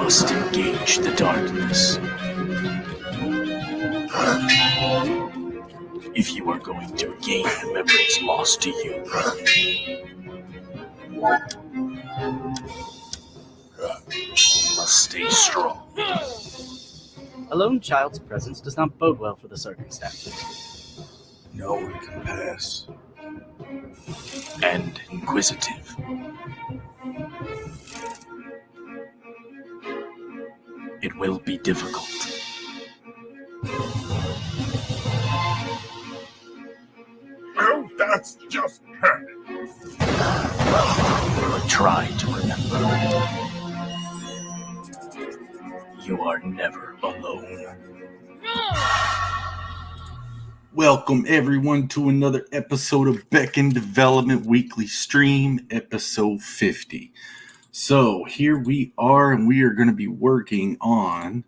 must engage the darkness. If you are going to regain the memories lost to you, you must stay strong. A lone child's presence does not bode well for the circumstances. No one can pass. And inquisitive. It will be difficult. Well, that's just perfect. But try to remember. You are never alone. Welcome everyone to another episode of BECKONED Development Weekly Stream, episode 50. So here we are, and we are going to be working on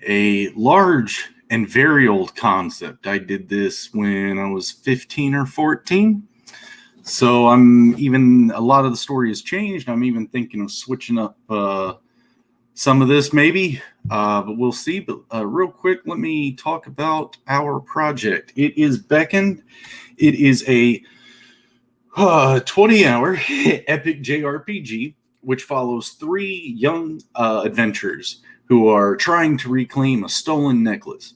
a large and very old concept. I did this when I was 15 or 14. So a lot of the story has changed. I'm even thinking of switching up some of this maybe, but we'll see. But real quick, let me talk about our project. It is Beckoned. It is a 20-hour epic JRPG, which follows three young adventurers who are trying to reclaim a stolen necklace.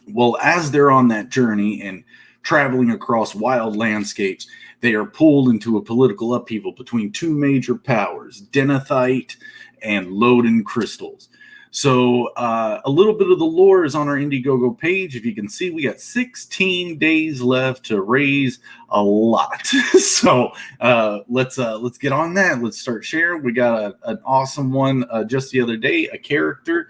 Well, as they're on that journey and traveling across wild landscapes, they are pulled into a political upheaval between two major powers, Denethite and Loden crystals. So a little bit of the lore is on our IndieGOGO page. If you can see, we got 16 days left to raise a lot. So let's get on that. Let's start sharing. We got an awesome one just the other day, a character.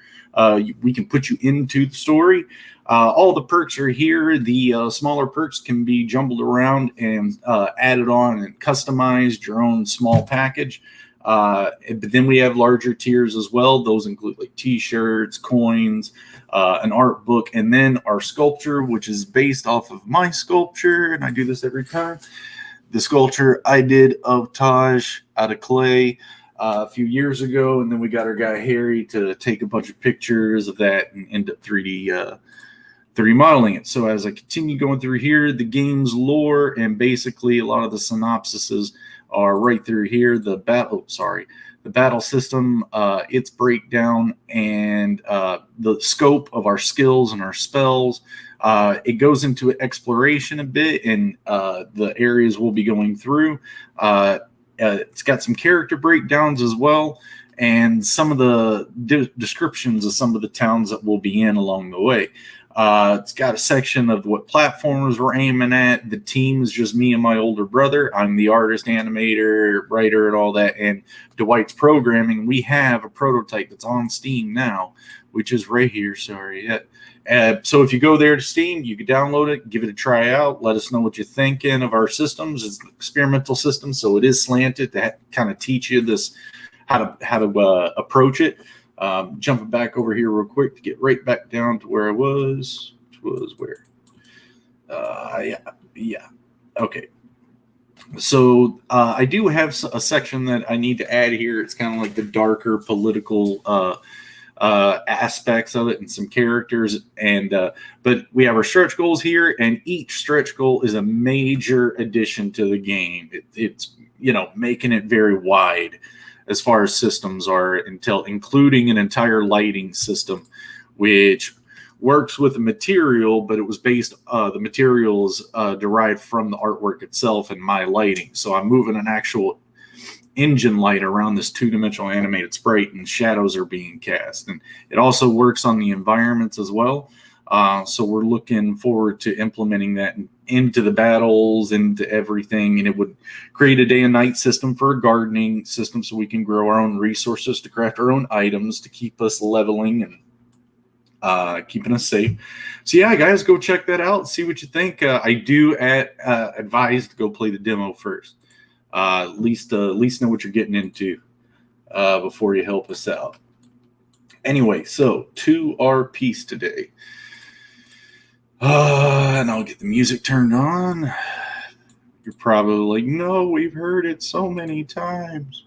We can put you into the story. All the perks are here. The smaller perks can be jumbled around and added on and customized your own small package. But then we have larger tiers as well. Those include like t-shirts, coins, an art book, and then our sculpture, which is based off of my sculpture. And I do this every time. The sculpture I did of Taj out of clay a few years ago. And then we got our guy Harry to take a bunch of pictures of that and end up 3D modeling it. So as I continue going through here, the game's lore and basically a lot of the synopsises are right through here. The battle system, its breakdown, and the scope of our skills and our spells. It goes into exploration a bit and the areas we'll be going through. It's got some character breakdowns as well, and some of the descriptions of some of the towns that we'll be in along the way. It's got a section of what platforms we're aiming at. The team is just me and my older brother. I'm the artist, animator, writer, and all that. And Dwight's programming. We have a prototype that's on Steam now, which is right here. Sorry. So if you go there to Steam, you can download it, give it a try out. Let us know what you're thinking of our systems. It's an experimental system, so it is slanted to kind of teach you this how to approach it. Jumping back over here real quick to get right back down to where I was. Which was where? Yeah. Okay. So I do have a section that I need to add here. It's kind of like the darker political aspects of it and some characters. But we have our stretch goals here, and each stretch goal is a major addition to the game. It's making it very wide as far as systems are, including an entire lighting system, which works with the material, but it was based, the materials derived from the artwork itself and my lighting. So I'm moving an actual engine light around this two-dimensional animated sprite, and shadows are being cast. And it also works on the environments as well. So we're looking forward to implementing that into the battles, into everything. And it would create a day and night system for a gardening system so we can grow our own resources to craft our own items to keep us leveling and keeping us safe. So yeah, guys, go check that out. See what you think. I do advise to go play the demo first. At least know what you're getting into before you help us out. Anyway, so to our piece today. And I'll get the music turned on. You're probably like, no, we've heard it so many times.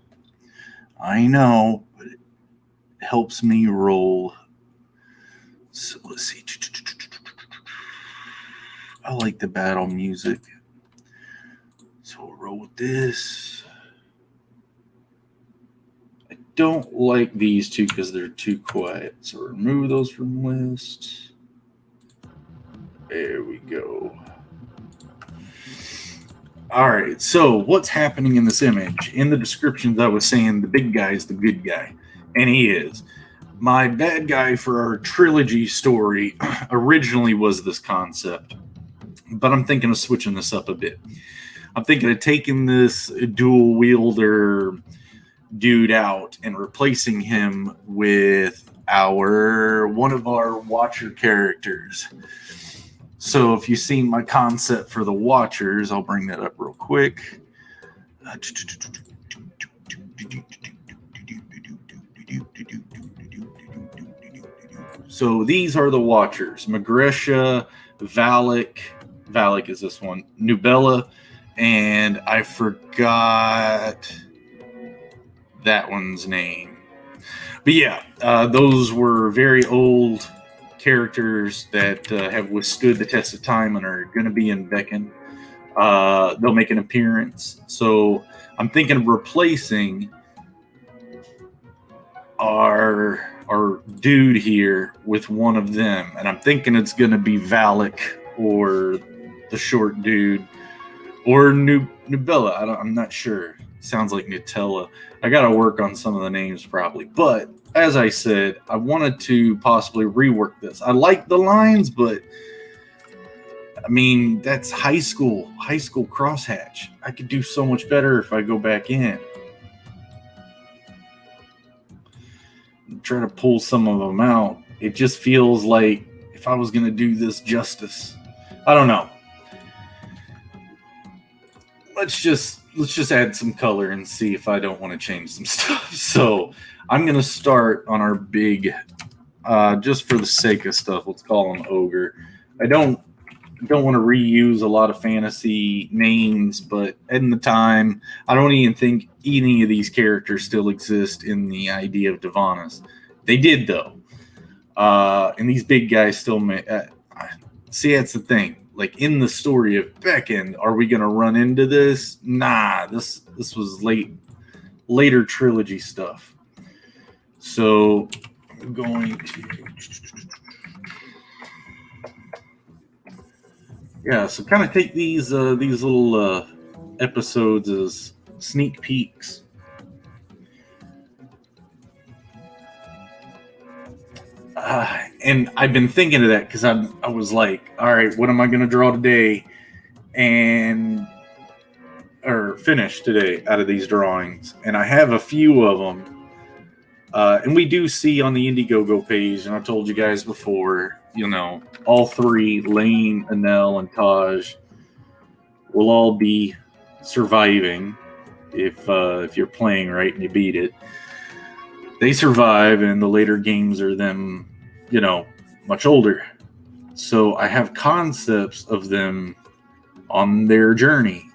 I know, but helps me roll. So let's see. I like the battle music. So we'll roll with this. I don't like these two because they're too quiet. So remove those from the list. There we go. All right, so what's happening in this image? In the descriptions, I was saying the big guy is the good guy, and he is. My bad guy for our trilogy story originally was this concept, but I'm thinking of switching this up a bit. I'm thinking of taking this dual wielder dude out and replacing him with one of our Watcher characters. So if you've seen my concept for the Watchers, I'll bring that up real quick. So these are the Watchers. Magresha, Valak is this one, Nubella, and I forgot that one's name. But yeah, those were very old characters that have withstood the test of time and are going to be in Beckon. They'll make an appearance. So I'm thinking of replacing our dude here with one of them. And I'm thinking it's going to be Valak or the short dude or Nubella. I'm not sure. Sounds like Nutella. I got to work on some of the names probably. But as I said, I wanted to possibly rework this. I like the lines, but I mean, that's high school crosshatch. I could do so much better if I go back in. Try to pull some of them out. It just feels like if I was going to do this justice, I don't know. Let's just add some color and see if I don't want to change some stuff. So I'm going to start on our big, just for the sake of stuff, let's call him Ogre. I don't want to reuse a lot of fantasy names, but in the time, I don't even think any of these characters still exist in the idea of Divanas. They did, though. And these big guys still see, that's the thing. Like, in the story of Beckon, are we going to run into this? Nah, this was later trilogy stuff. So I'm going to... Yeah, so kind of take these little episodes as sneak peeks. And I've been thinking of that because I was like, all right, what am I going to draw today or finish today out of these drawings? And I have a few of them. And we do see on the IndieGOGO page, and I told you guys before, all three, Lane, Anel, and Taj, will all be surviving if you're playing right and you beat it. They survive, and the later games are them, much older. So I have concepts of them on their journey.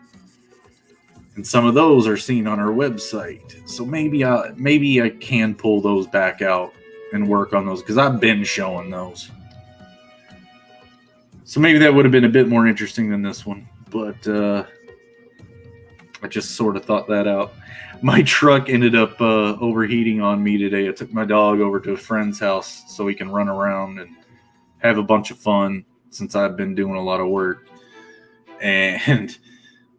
And some of those are seen on our website. So maybe I can pull those back out and work on those because I've been showing those. So maybe that would have been a bit more interesting than this one. But I just sort of thought that out. My truck ended up overheating on me today. I took my dog over to a friend's house so he can run around and have a bunch of fun since I've been doing a lot of work. And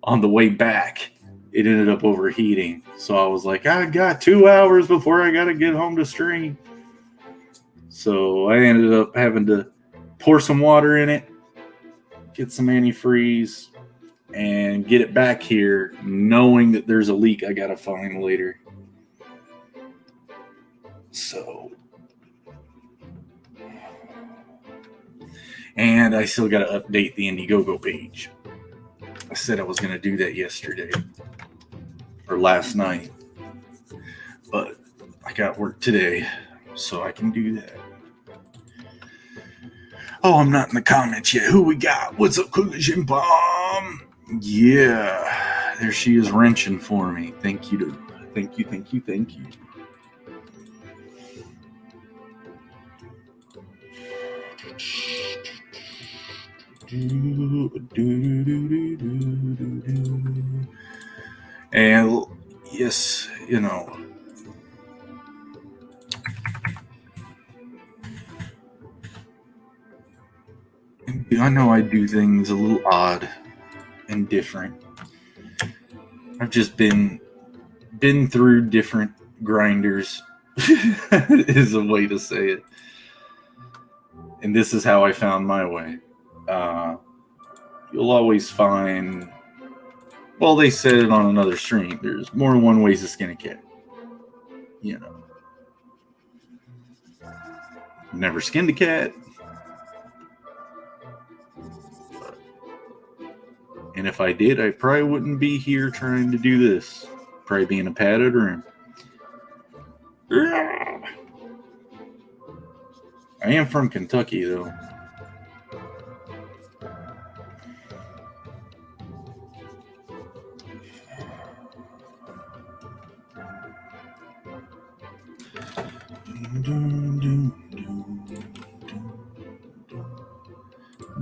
on the way back, it ended up overheating. So I was like, I got 2 hours before I got to get home to stream. So I ended up having to pour some water in it, get some antifreeze, and get it back here knowing that there's a leak I got to find later. So, and I still got to update the IndieGOGO page. I said I was going to do that yesterday or last night, but I got work today, so I can do that. Oh, I'm not in the comments yet. Who we got? What's up, Collision Bomb? Yeah, there she is wrenching for me. Thank you. And yes, you know, I know I do things a little odd and different. I've just been through different grinders is a way to say it. And this is how I found my way. You'll always find, well, they said it on another stream, there's more than one ways to skin a cat. You know. Never skinned a cat. And if I did, I probably wouldn't be here trying to do this. Probably be in a padded room. I am from Kentucky, though.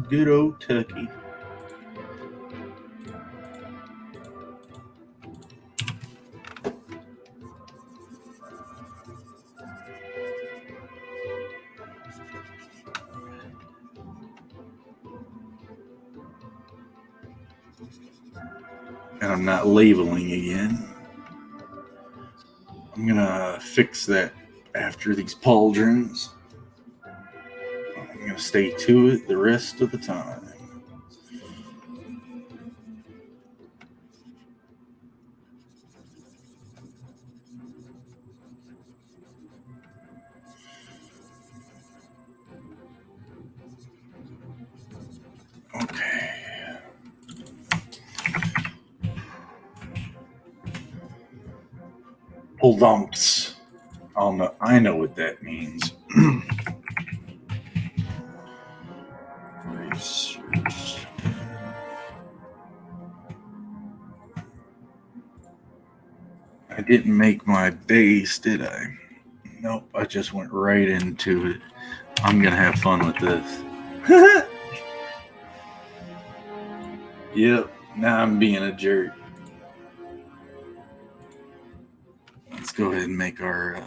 Good old Tucky. And I'm not labeling again. I'm gonna fix that after these pauldrons. I'm gonna stay to it the rest of the time. Okay. Pull dumps. I know what that means. I didn't make my base, did I? Nope, I just went right into it. I'm gonna have fun with this. Yep, now I'm being a jerk. Let's go ahead and make our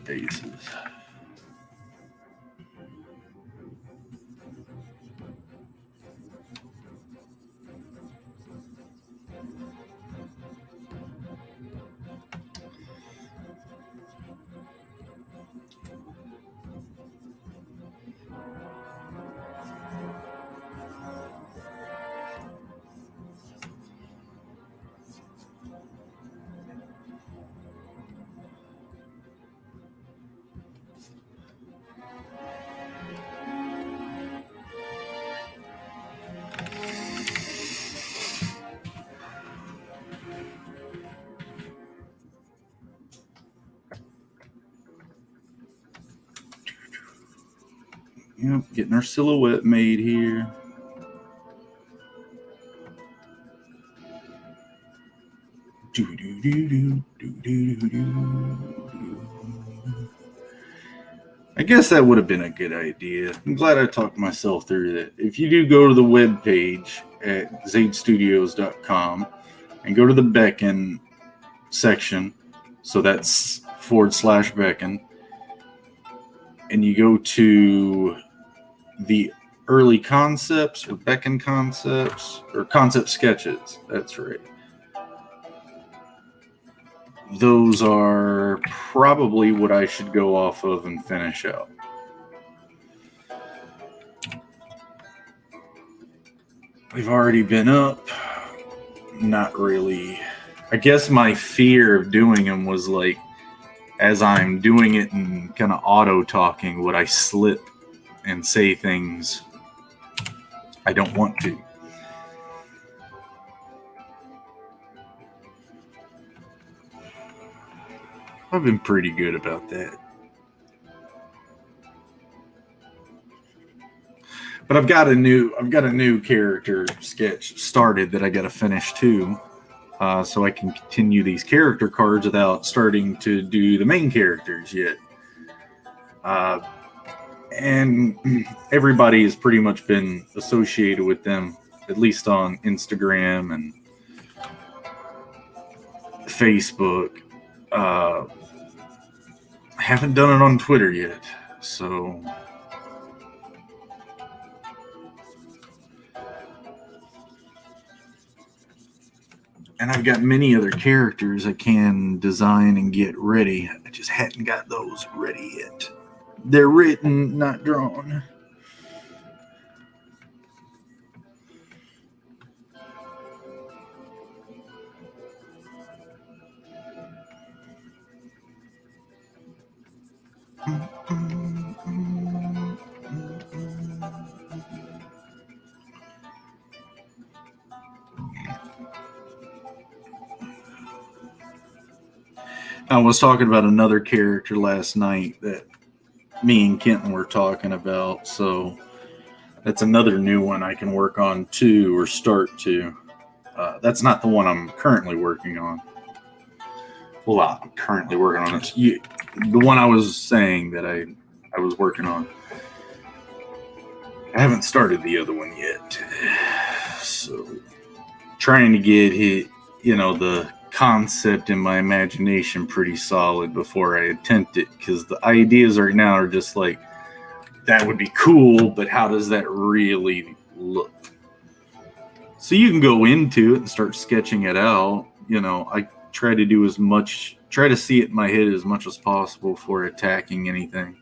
bases. Yep, getting our silhouette made here. I guess that would have been a good idea. I'm glad I talked myself through that. If you do go to the webpage at zadestudios.com and go to the Beckon section, so that's /Beckon, and you go to the early concepts or Beckon concepts or concept sketches, that's right. Those are probably what I should go off of and finish out. We've already been up. Not really. I guess my fear of doing them was like, as I'm doing it and kind of auto talking, would I slip and say things I don't want to? I've been pretty good about that. But I've got a new character sketch started that I got to finish too. so I can continue these character cards without starting to do the main characters yet. And everybody has pretty much been associated with them, at least on Instagram and Facebook. Haven't done it on Twitter yet, so and I've got many other characters I can design and get ready. I just hadn't got those ready yet. They're written, not drawn. I was talking about another character last night that me and Kenton were talking about, so that's another new one I can work on too, or start to. That's not the one I'm currently working on. Well, I'm currently working on this. The one I was saying that I was working on. I haven't started the other one yet. So, trying to get the concept in my imagination pretty solid before I attempt it, because the ideas right now are just like, that would be cool, but how does that really look? So you can go into it and start sketching it out. I try to see it in my head as much as possible before attacking anything.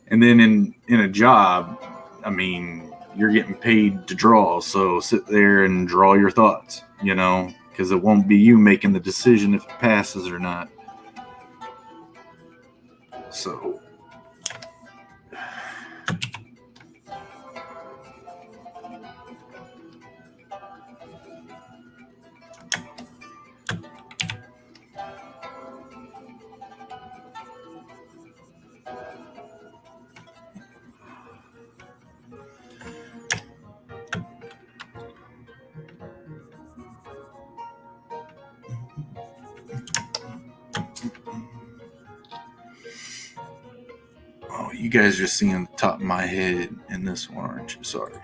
And then in a job, I mean, you're getting paid to draw, so sit there and draw your thoughts, because it won't be you making the decision if it passes or not. So you guys are just seeing the top of my head in this one, aren't you? Sorry.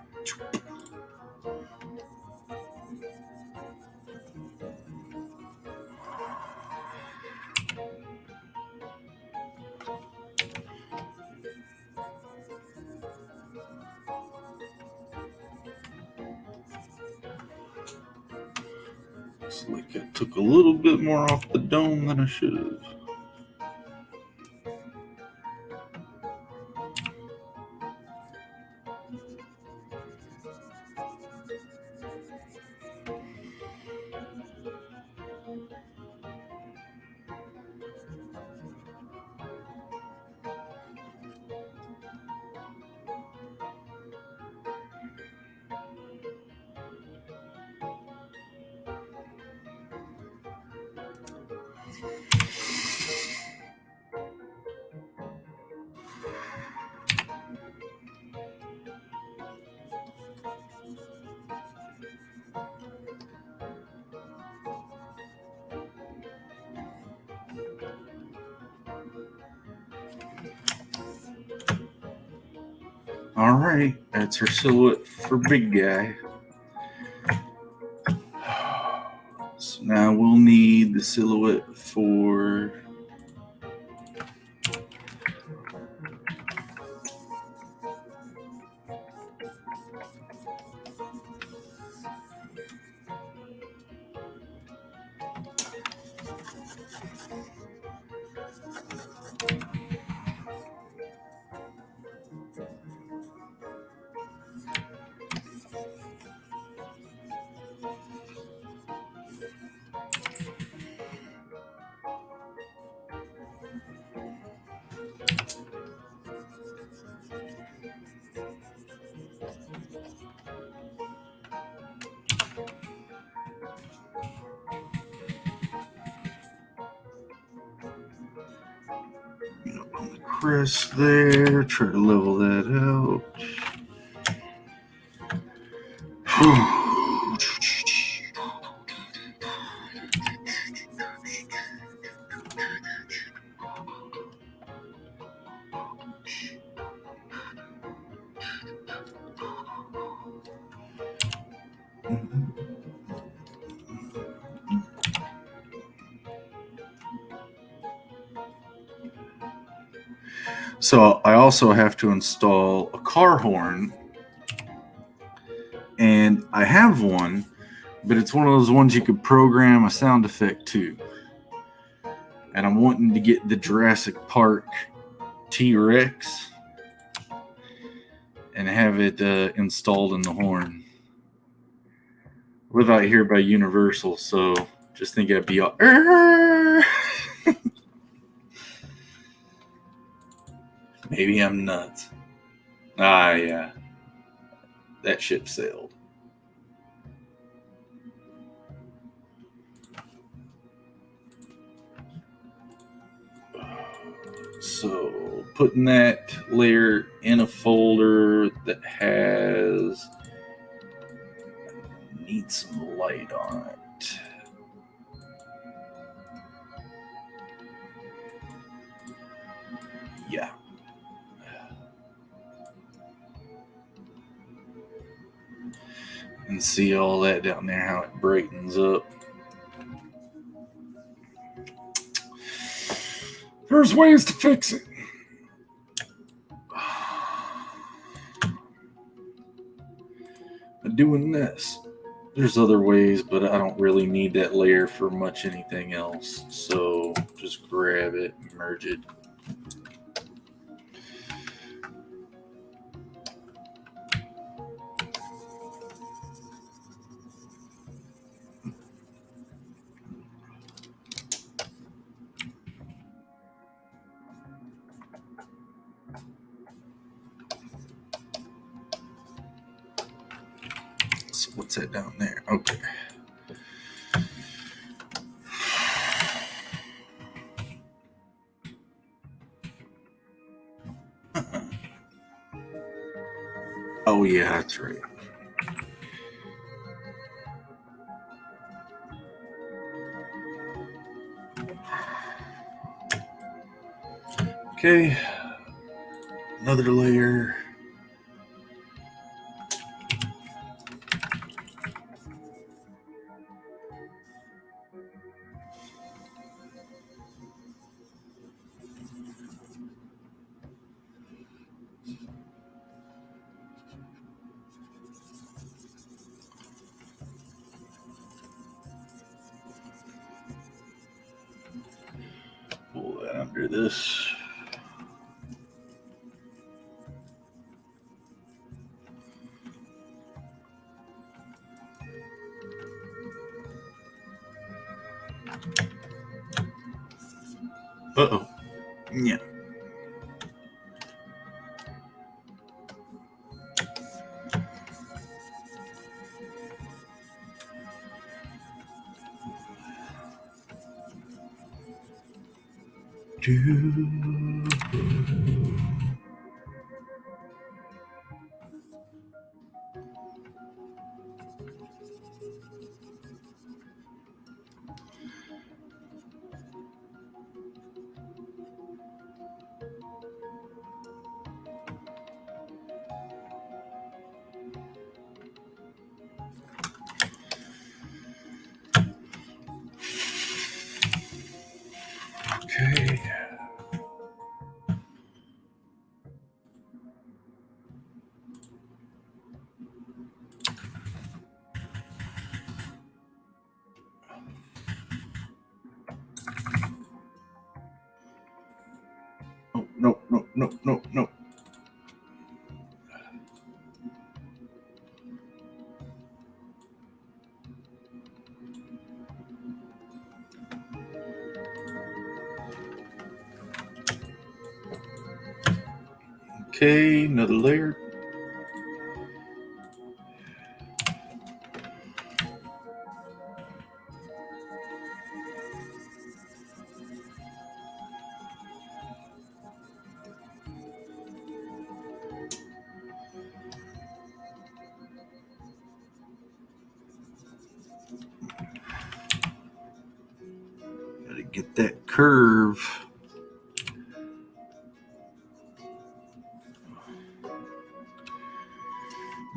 Looks like I took a little bit more off the dome than I should have. All right, that's her silhouette for big guy. So now we'll need the silhouette for on the crest there. Try to level that out. So I also have to install a car horn, and I have one, but it's one of those ones you could program a sound effect to. And I'm wanting to get the Jurassic Park T-Rex and have it installed in the horn. I live out here by Universal, so just think I'd be all... Maybe I'm nuts. Yeah. That ship sailed. So putting that layer in a folder that needs some light on it. Yeah. And see all that down there, how it brightens up. There's ways to fix it. Doing this. There's other ways, but I don't really need that layer for much anything else. So just grab it, merge it. So what's that down there? Okay. Oh yeah, that's right. Okay, another layer. Pull that under this. Uh-oh. Yeah. Okay. Oh, no. Okay, another layer. Gotta get that curve.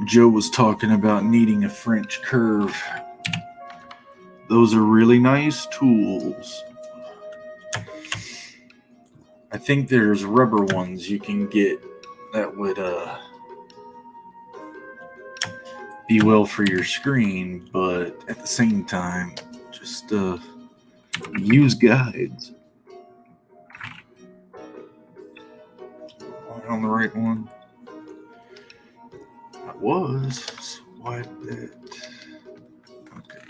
Joe was talking about needing a French curve. Those are really nice tools. I think there's rubber ones you can get that would be well for your screen, but at the same time, just use guides. Am I on the right one? I was. So why did that? Okay.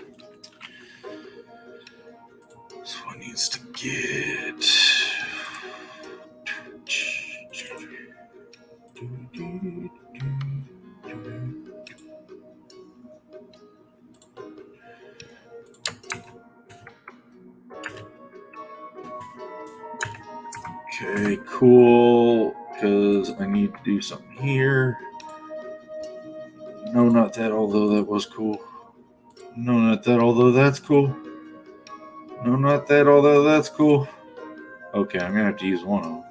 So I needs to get. Okay, cool. Because I need to do something here. No, not that, although that was cool. No, not that, although that's cool. No, not that, although that's cool. Okay, I'm going to have to use one of them.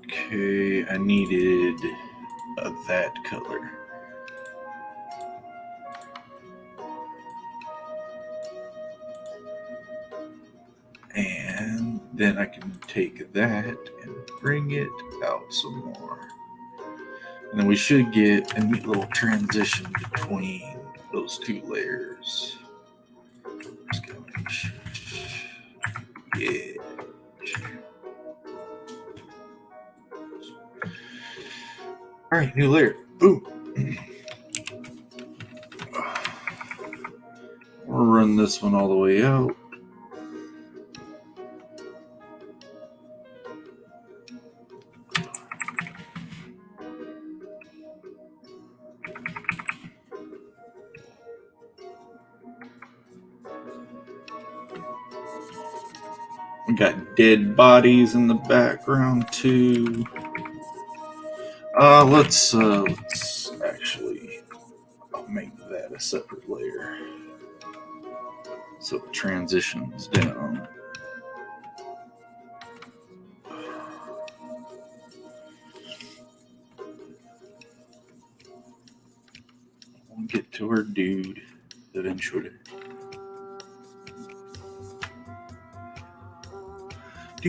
Okay, I needed that color. And then I can take that and bring it out some more. And then we should get a neat little transition between those two layers. Yeah. All right, new layer. Boom. We'll run this one all the way out. We got dead bodies in the background too. Let's actually make that a separate layer so it transitions down. We'll get to our dude eventually. I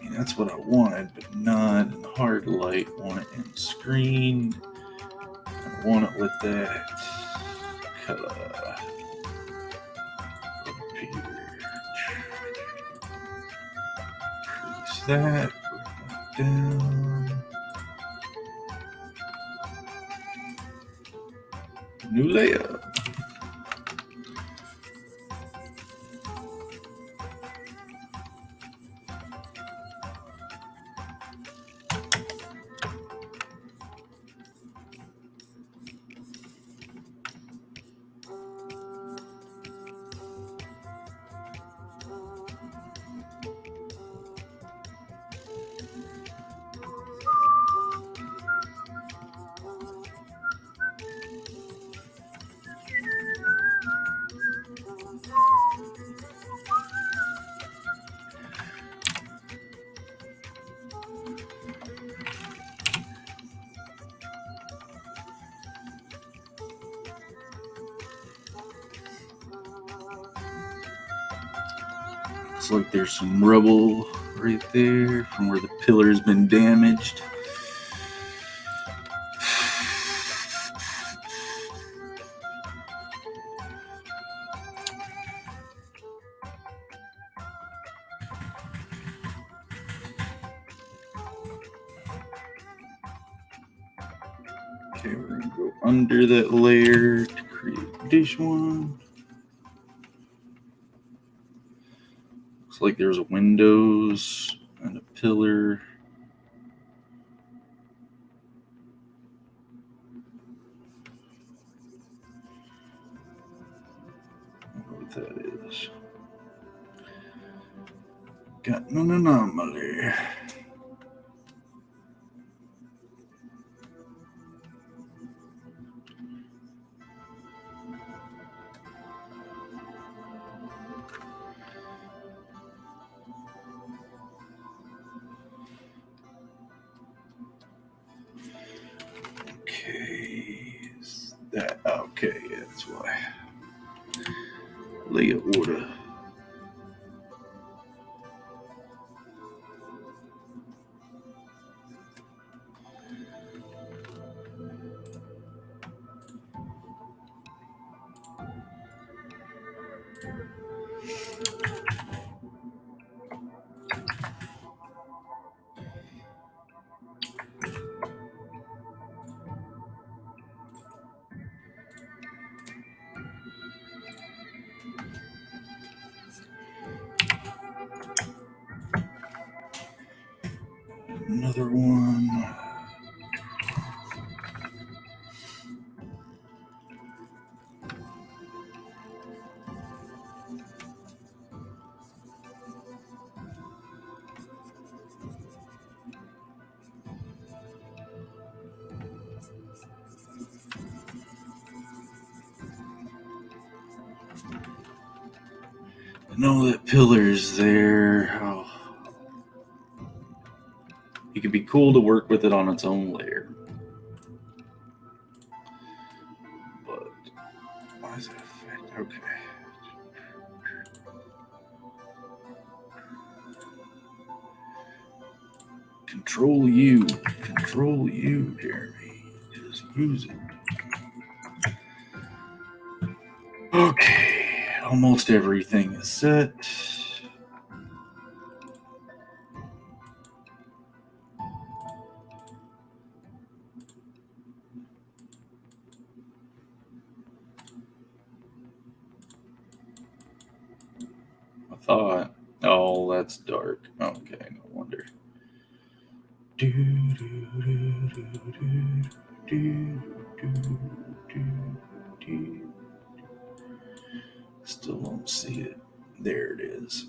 mean, that's what I wanted, but not in hard light. I want it in screen. I want it with that color. Increase that, bring that down. New layer. Looks like there's some rubble right there from where the pillar's been damaged. Okay, we're going to go under that layer to create this one. Looks like there's windows and a pillar. what that is. Got an anomaly. Okay, okay, that's why. Lay order. Another one. I know that pillar's there. Oh. It could be cool to work with it on its own layer. But why does it affect? Okay. Control you, Jeremy. Just use it. Okay, almost everything is set. I thought, oh, that's dark. Okay, no wonder. Still don't see it. There it is.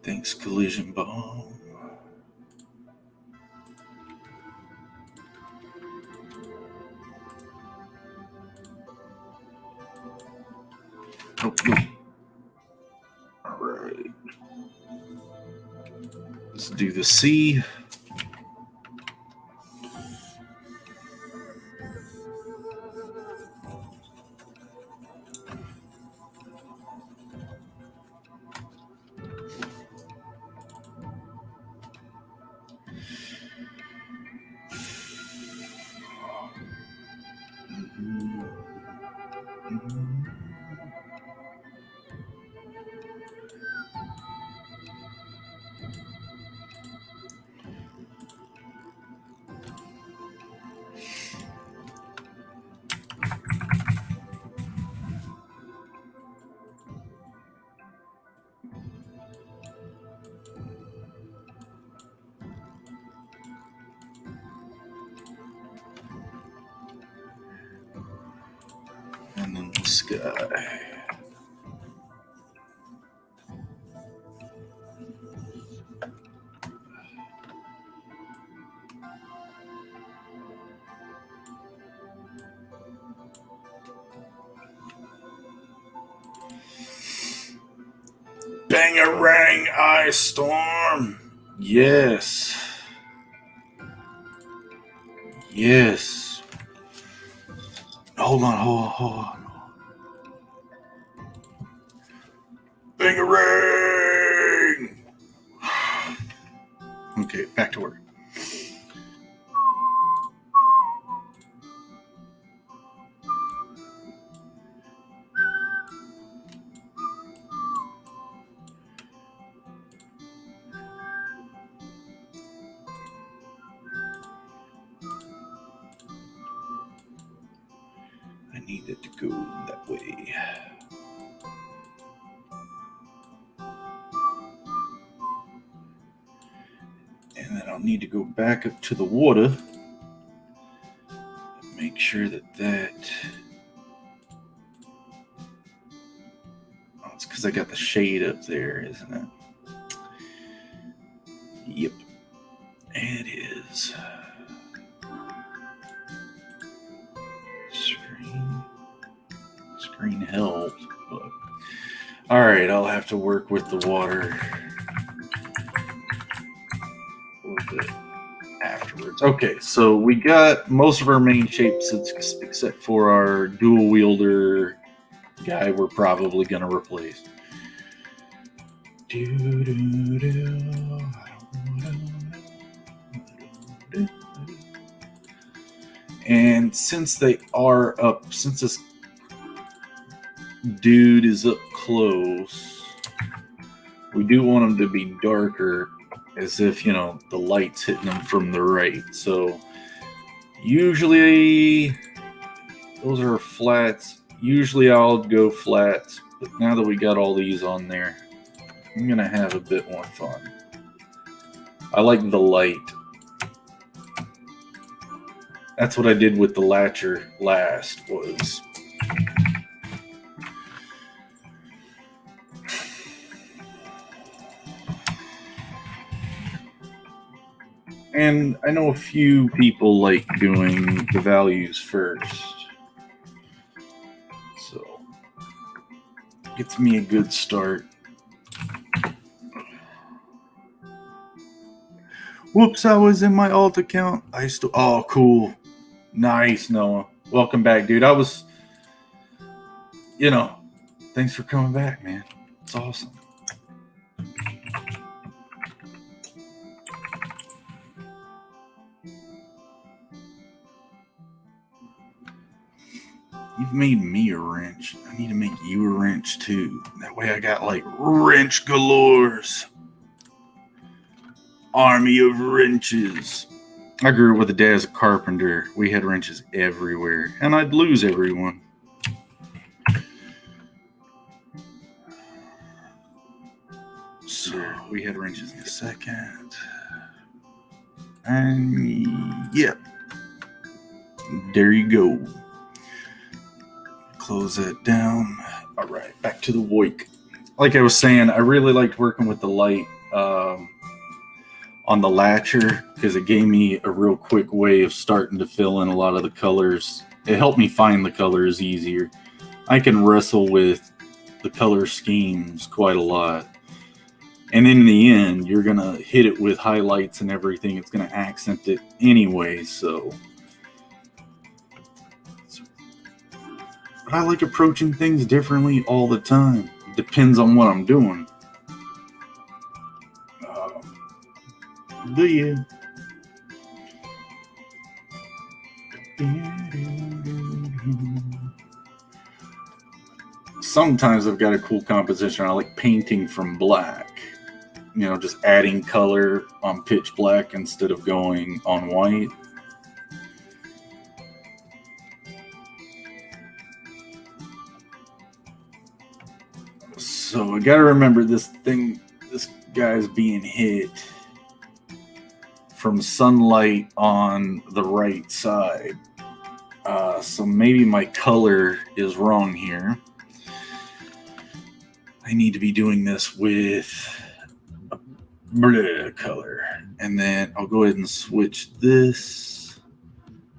Thanks, Collision Bomb. Oh, no. All right. Let's do the C. And then the sky. Bangarang Ice Storm. Yes. Yes. Hold on. Bangarang. Okay, back to work. I need it to go that way. need to go back up to the water. Make sure that... Oh, it's because I got the shade up there, isn't it? Yep. It is. Screen helps, but... Alright, I'll have to work with the water a little bit afterwards. Okay, so we got most of our main shapes except for our dual wielder guy we're probably going to replace. And since they are up, since this dude is up close, we do want him to be darker, as if, you know, the light's hitting him from the right. So usually those are flats. Usually I'll go flats, but now that we got all these on there, I'm gonna have a bit more fun. I like the light. That's what I did with the latcher last, was and I know a few people like doing the values first, so gets me a good start. Whoops, I was in my alt account. Oh, cool. Nice, Noah. Welcome back, dude. Thanks for coming back, man. It's awesome. You've made me a wrench. I need to make you a wrench, too. That way I got, like, wrench galores. Army of wrenches. I grew up with a dad as a carpenter. We had wrenches everywhere, and I'd lose everyone. So we had wrenches in a second. And yeah. There you go. Close that down. All right, back to the Voik. Like I was saying, I really liked working with the light on the latcher, because it gave me a real quick way of starting to fill in a lot of the colors. It helped me find the colors easier. I can wrestle with the color schemes quite a lot. And in the end, you're going to hit it with highlights and everything. It's going to accent it anyway, so. But I like approaching things differently all the time. It depends on what I'm doing. Do you? Sometimes I've got a cool composition. I like painting from black. You know, just adding color on pitch black instead of going on white. So I gotta remember this guy's being hit from sunlight on the right side. So maybe my color is wrong here. I need to be doing this with a blue color. And then I'll go ahead and switch this.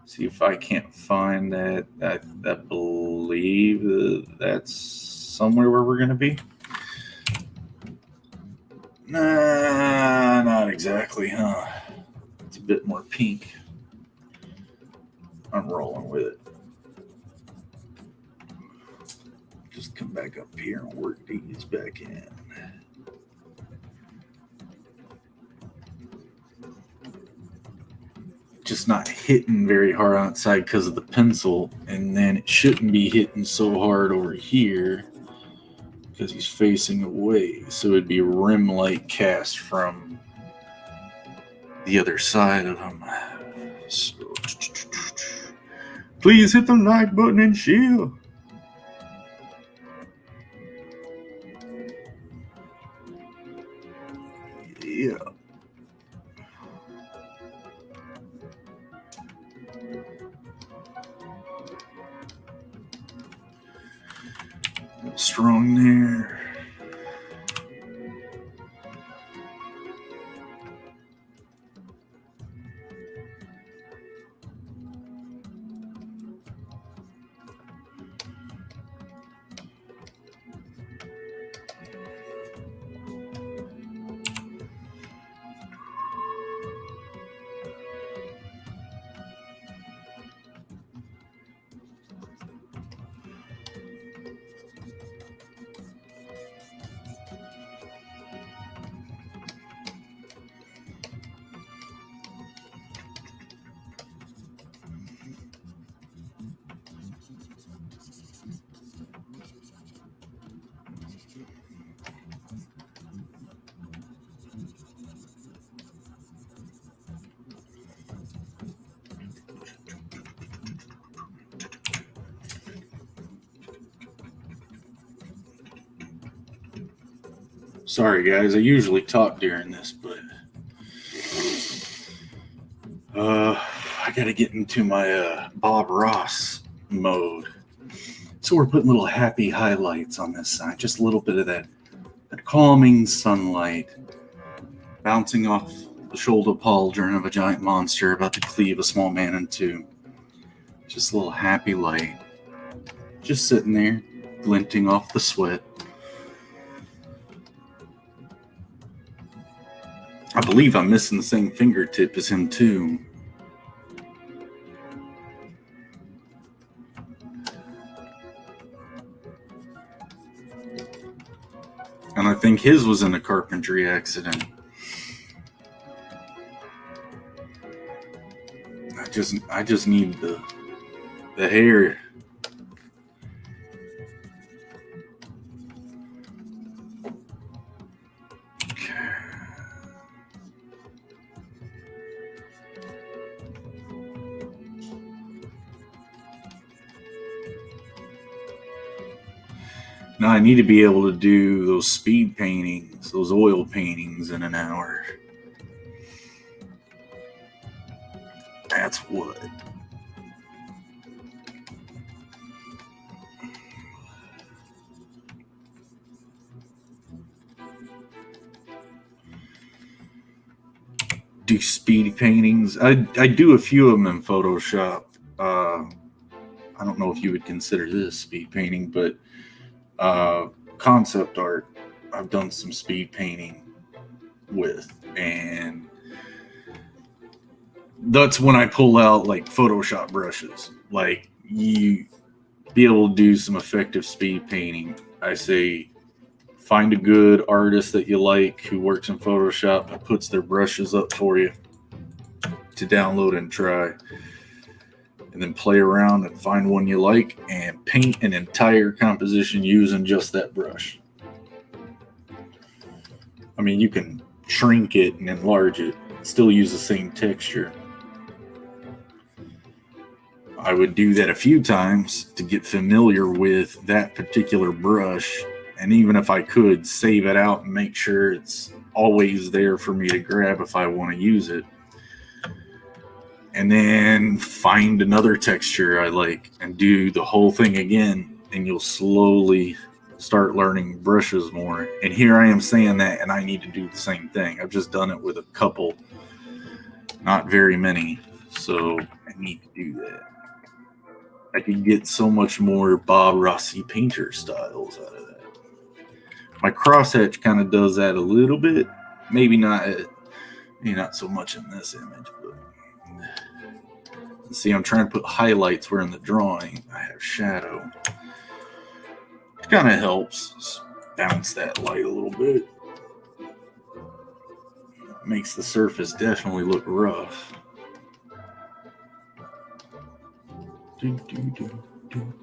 See if I can't find that. I believe that's somewhere where we're going to be. Nah, not exactly, huh? It's a bit more pink. I'm rolling with it. Just come back up here and work these back in. Just not hitting very hard outside because of the pencil, and then it shouldn't be hitting so hard over here because he's facing away. So it'd be rim light cast from the other side of him. So, please hit the like button and share. Yeah. Strong there. Sorry, guys. I usually talk during this, but I got to get into my Bob Ross mode. So we're putting little happy highlights on this side. Just a little bit of that calming sunlight bouncing off the shoulder pauldron of a giant monster about to cleave a small man in two. Just a little happy light. Just sitting there, glinting off the sweat. I believe I'm missing the same fingertip as him, too. And I think his was in a carpentry accident. I just need the hair. Now I need to be able to do those speed paintings, those oil paintings in an hour. That's what. Do speed paintings. I do a few of them in Photoshop. I don't know if you would consider this speed painting, but concept art I've done some speed painting with, and that's when I pull out like Photoshop brushes. Like, you be able to do some effective speed painting. I say find a good artist that you like who works in Photoshop and puts their brushes up for you to download and try. And then play around and find one you like and paint an entire composition using just that brush. I mean, you can shrink it and enlarge it, still use the same texture. I would do that a few times to get familiar with that particular brush. And even if I could, save it out and make sure it's always there for me to grab if I want to use it. And then find another texture I like and do the whole thing again. And you'll slowly start learning brushes more. And here I am saying that, and I need to do the same thing. I've just done it with a couple, not very many. So I need to do that. I can get so much more Bob Rossi painter styles out of that. My crosshatch kind of does that a little bit. Maybe not so much in this image, but see, I'm trying to put highlights where in the drawing I have shadow. It kind of helps bounce that light a little bit. Makes the surface definitely look rough. Do, do, do, do.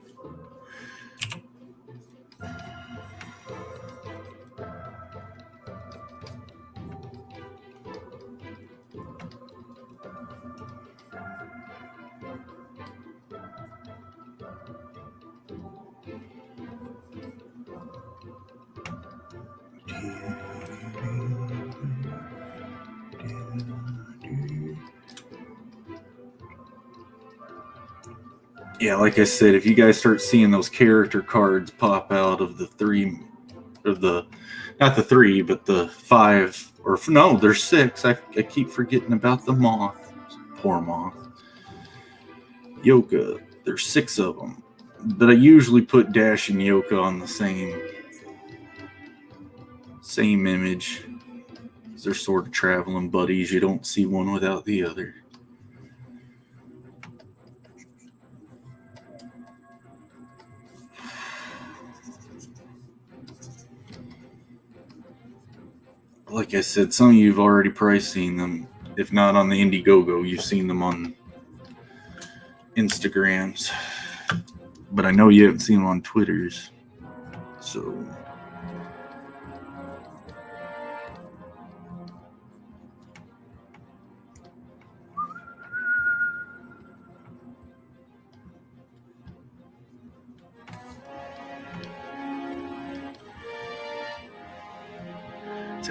Yeah, like I said, if you guys start seeing those character cards pop out of the not the 3, but the 5, or no, there's 6. I keep forgetting about the moth. Poor moth. Yoka, there's 6 of them. But I usually put Dash and Yoka on the same image. They're sort of traveling buddies. You don't see one without the other. Like I said, some of you have already probably seen them. If not on the IndieGOGO, you've seen them on Instagrams. But I know you haven't seen them on Twitters. So...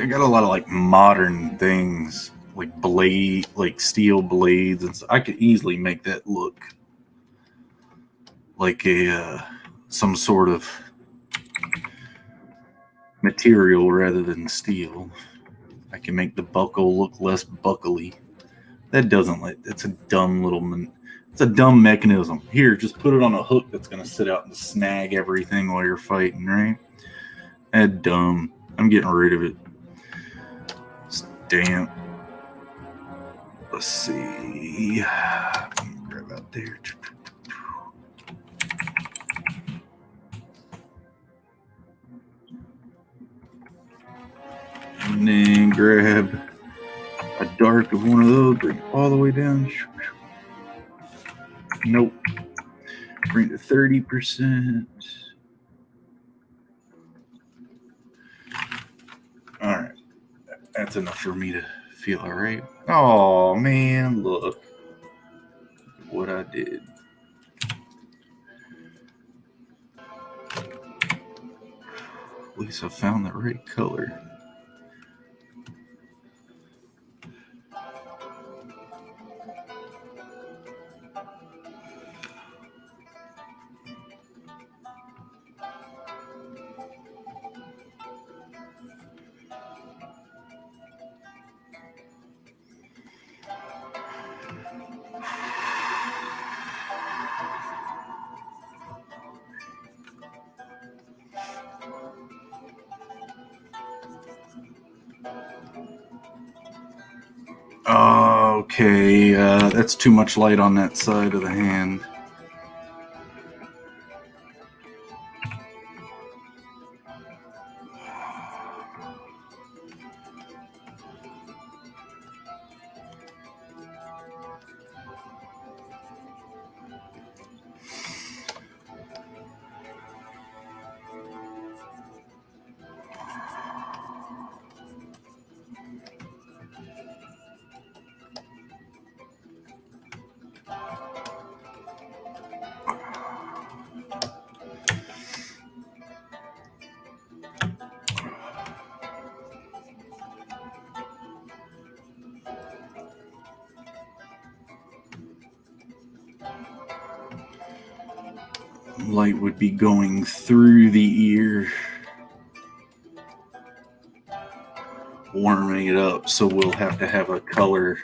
I got a lot of like modern things, like steel blades, and so I could easily make that look like a some sort of material rather than steel. I can make the buckle look less buckly. That doesn't like. It's a dumb it's a dumb mechanism. Here, just put it on a hook that's gonna sit out and snag everything while you're fighting, right? That's dumb. I'm getting rid of it. Stamp. Let's see. Grab out there. And then grab a dark of one of those, bring it all the way down. Nope. Bring it to 30%. All right. That's enough for me to feel all right. Oh, man, look what I did. At least I found the right color. Okay, that's too much light on that side of the hand. Light would be going through the ear, warming it up, so we'll have to have a color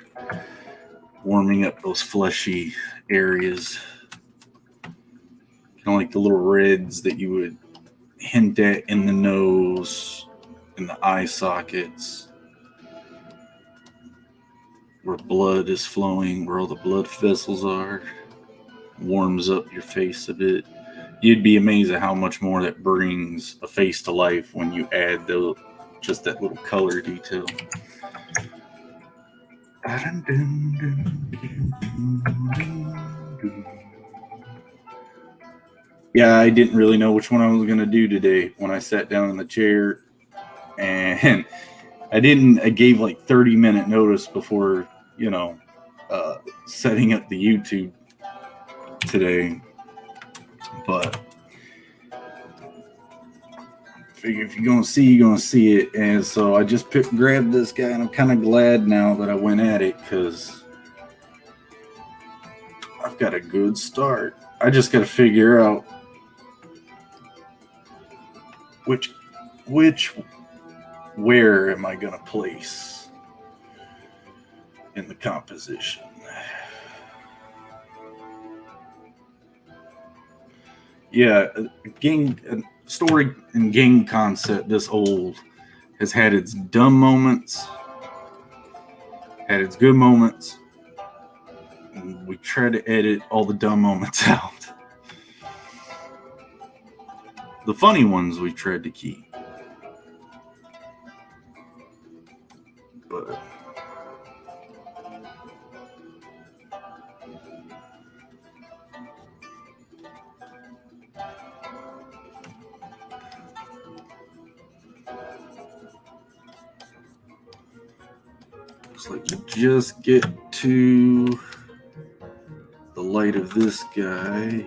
warming up those fleshy areas. Kind of like the little reds that you would hint at in the nose, in the eye sockets, where blood is flowing, where all the blood vessels are. Warms up your face a bit. You'd be amazed at how much more that brings a face to life when you add just that little color detail. Yeah, I didn't really know which one I was going to do today when I sat down in the chair. And I gave like 30-minute notice before, setting up the YouTube today. But figure if you're gonna see it. And so I just grabbed this guy, and I'm kind of glad now that I went at it, because I've I've got a good start. I just got to figure out where am I going to place in the composition. Yeah, a story and game concept this old has had its dumb moments, had its good moments, and we try to edit all the dumb moments out. The funny ones we tried to keep. But looks like you just get to the light of this guy.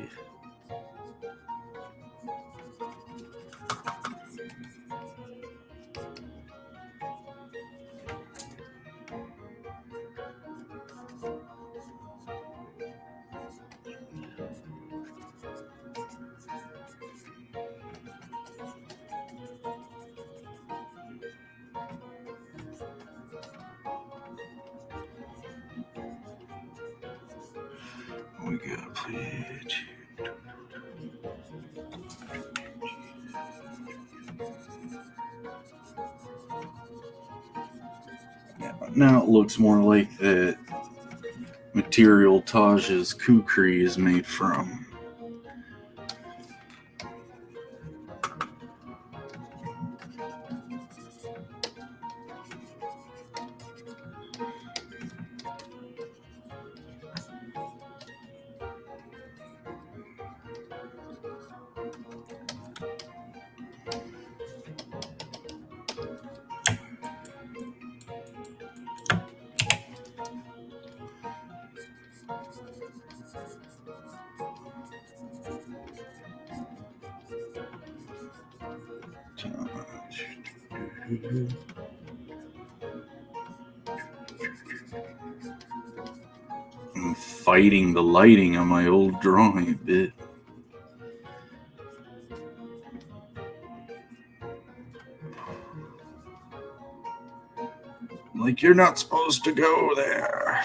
We gotta play it. Now it looks more like that material Taj's kukri is made from. I'm fighting the lighting on my old drawing a bit. Like, you're not supposed to go there.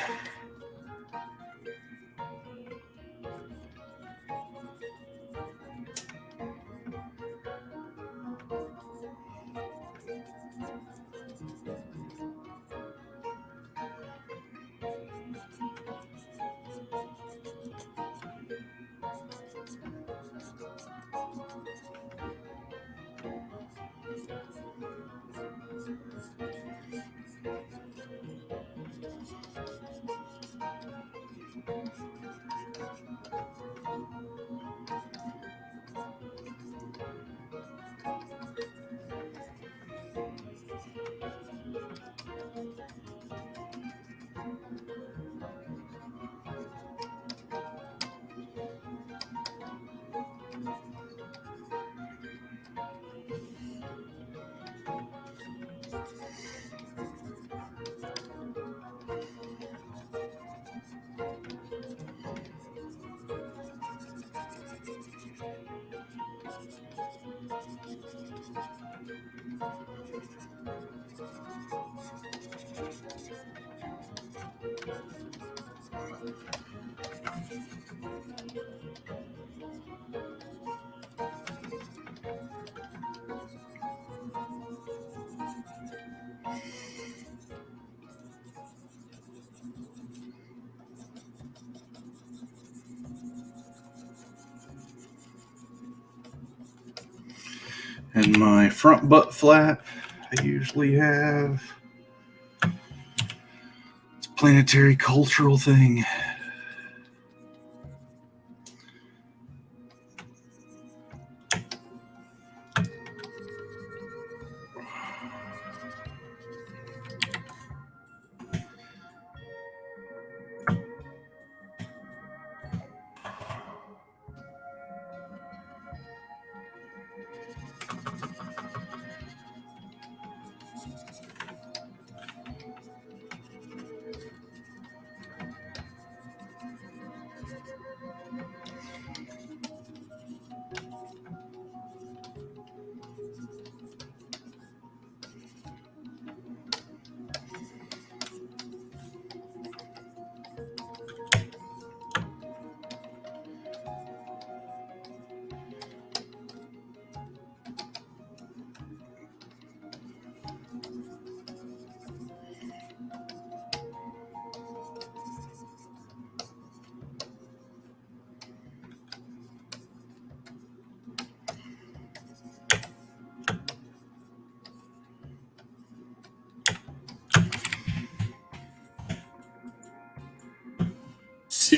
And my front butt flap, I usually have. It's a planetary cultural thing.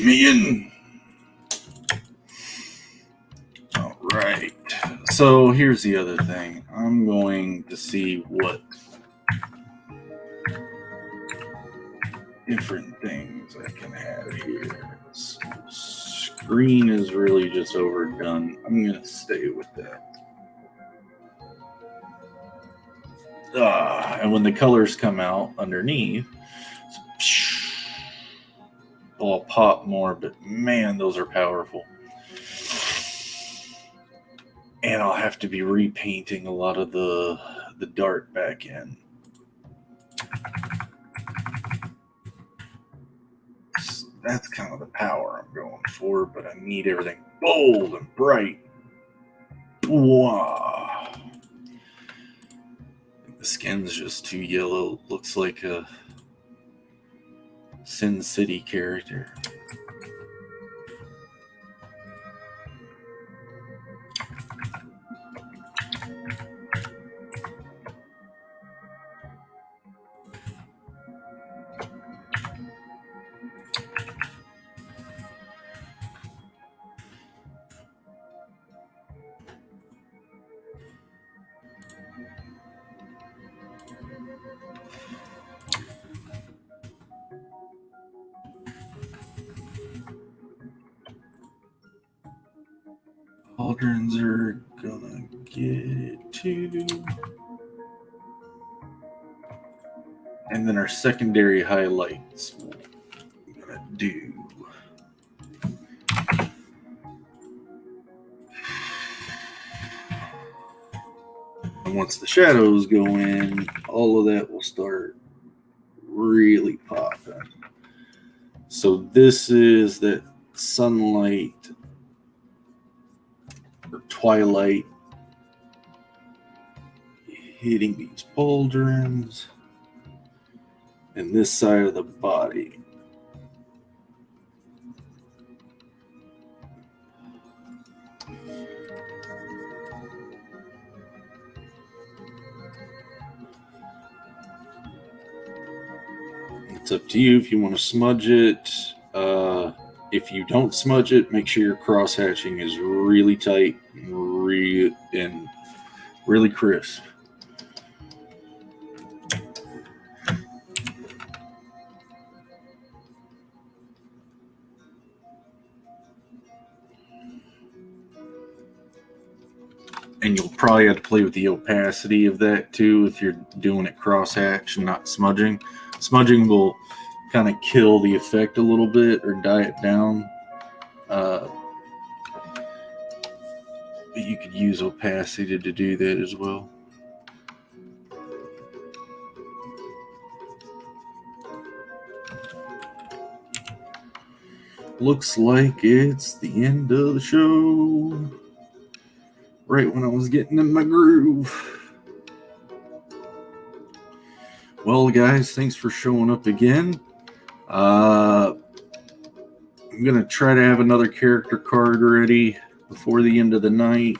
me in. All right. So here's the other thing. I'm going to see what different things I can have here. Screen is really just overdone. I'm going to stay with that. And when the colors come out underneath, I'll pop more, but man, those are powerful. And I'll have to be repainting a lot of the dark back in. That's kind of the power I'm going for, but I need everything bold and bright. Wow. The skin's just too yellow. Looks like a Sin City character. Cauldrons are gonna get to. And then our secondary highlights we're gonna do. And once the shadows go in, all of that will start really popping. So this is that sunlight or twilight hitting these pauldrons and this side of the body. It's up to you if you want to smudge it. If you don't smudge it, make sure your cross hatching is really tight and really crisp. And you'll probably have to play with the opacity of that too if you're doing it crosshatch and not smudging. Smudging will kind of kill the effect a little bit or die it down. But you could use opacity to do that as well. Looks like it's the end of the show. Right when I was getting in my groove. Well, guys, thanks for showing up again. I'm going to try to have another character card ready before the end of the night.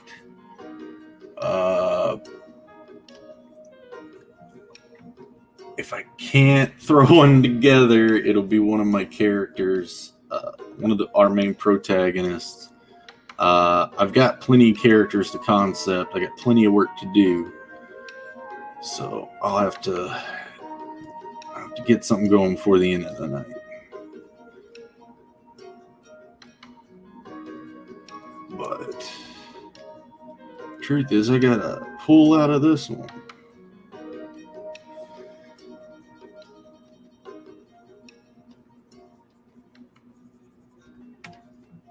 If I can't throw one together, it'll be one of my characters, one of our main protagonists. I've got plenty of characters to concept. I got plenty of work to do. So I'll have to get something going before the end of the night. But truth is, I gotta pull out of this one.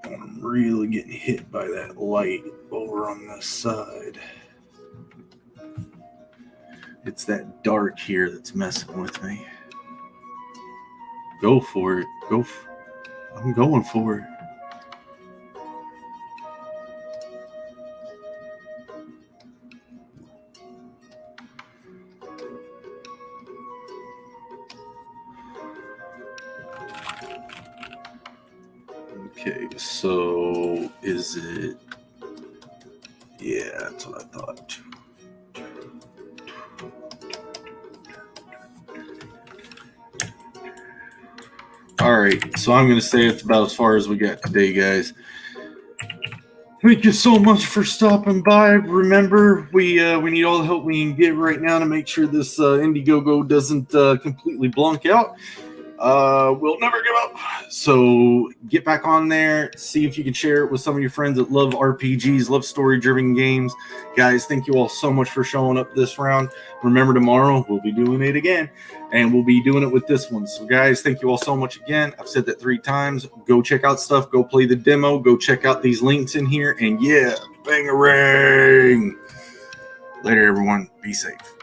I'm really getting hit by that light over on this side. It's that dark here that's messing with me. Go for it. I'm going for it. Okay, so is it? Yeah, that's what I thought. All right, so I'm going to say it's about as far as we got today, guys. Thank you so much for stopping by. Remember, we need all the help we can get right now to make sure this IndieGOGO doesn't completely blunk out. We'll never give up. So get back on there. See if you can share it with some of your friends that love RPGs, love story-driven games. Guys, thank you all so much for showing up this round. Remember, tomorrow we'll be doing it again, and we'll be doing it with this one. So guys, thank you all so much again. I've said that 3 times. Go check out stuff. Go play the demo. Go check out these links in here. And yeah, bang-a-rang. Later, everyone. Be safe.